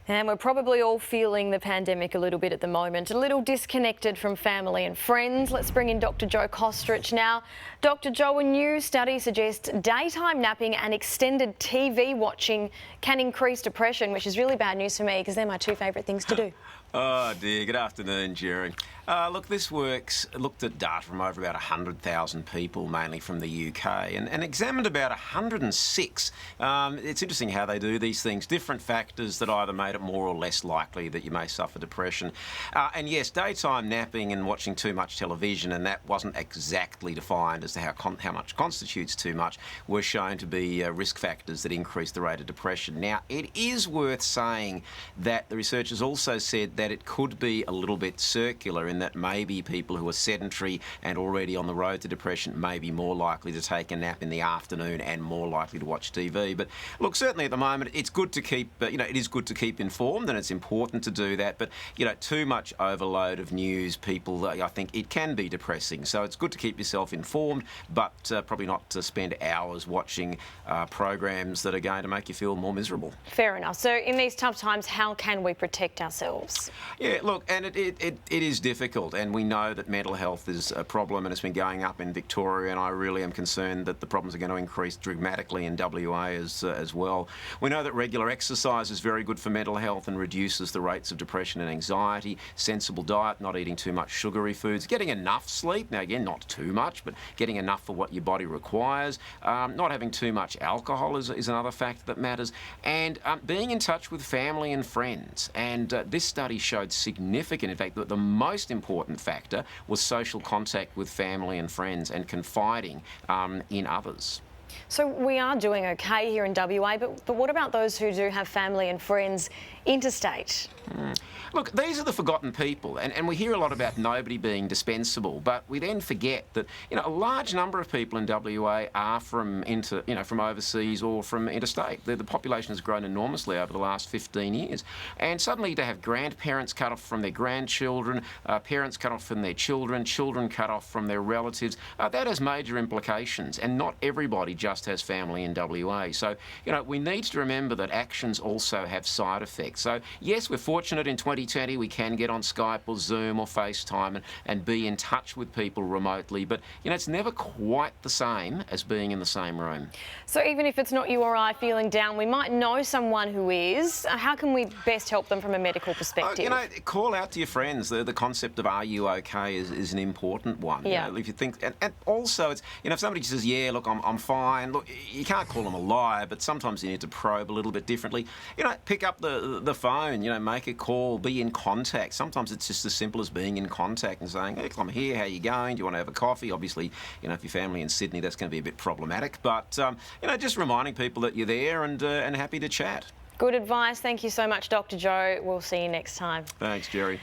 And we're probably all feeling the pandemic a little bit at the moment, a little disconnected from family and friends. Let's bring in Dr. Jo Kostrich now. Dr. Jo, a new study suggests daytime napping and extended TV watching can increase depression, which is really bad news for me because they're my two favourite things to do. Oh dear, good afternoon, Jerry. Look, this work's looked at data from over about 100,000 people, mainly from the UK, and examined about 106. It's interesting how they do these things, different factors that either made it more or less likely that you may suffer depression. And yes, daytime napping and watching too much television, and that wasn't exactly defined as to how much constitutes too much, were shown to be risk factors that increase the rate of depression. Now, it is worth saying that the researchers also said that it could be a little bit circular in that maybe people who are sedentary and already on the road to depression may be more likely to take a nap in the afternoon and more likely to watch TV. But look, certainly at the moment, it's good to keep, it is good to keep informed, and it's important to do that. But, too much overload of news, I think it can be depressing. So it's good to keep yourself informed, but probably not to spend hours watching programs that are going to make you feel more miserable. Fair enough. So in these tough times, how can we protect ourselves? Yeah, look, and it is difficult, and we know that mental health is a problem, and it's been going up in Victoria, and I really am concerned that the problems are going to increase dramatically in WA as well. We know that regular exercise is very good for mental health and reduces the rates of depression and anxiety. Sensible diet, not eating too much sugary foods, getting enough sleep, now again, not too much, but getting enough for what your body requires, not having too much alcohol is another factor that matters, and being in touch with family and friends. And this study showed significant, in fact, that the most important factor was social contact with family and friends and confiding in others. So we are doing okay here in WA, but what about those who do have family and friends interstate? Look, these are the forgotten people, and we hear a lot about nobody being dispensable, but we then forget that a large number of people in WA are from overseas or from interstate. The population has grown enormously over the last 15 years, and suddenly to have grandparents cut off from their grandchildren, parents cut off from their children, children cut off from their relatives, that has major implications, and not everybody just has family in WA. So we need to remember that actions also have side effects. So yes, we're fortunate in 2020 we can get on Skype or Zoom or FaceTime and be in touch with people remotely, but it's never quite the same as being in the same room. So even if it's not you or I feeling down, we might know someone who is. How can we best help them from a medical perspective? Call out to your friends. The concept of "Are you okay?" is an important one. Yeah. If you think, and also it's if somebody says, "Yeah, look, I'm fine." Look, you can't call them a liar, but sometimes you need to probe a little bit differently. Pick up the phone. Make a call. Be in contact. Sometimes it's just as simple as being in contact and saying, "Hey, I'm here. How you going? Do you want to have a coffee?" Obviously, if your family in Sydney, that's going to be a bit problematic. But just reminding people that you're there and happy to chat. Good advice. Thank you so much, Dr. Jo. We'll see you next time. Thanks, Jerry.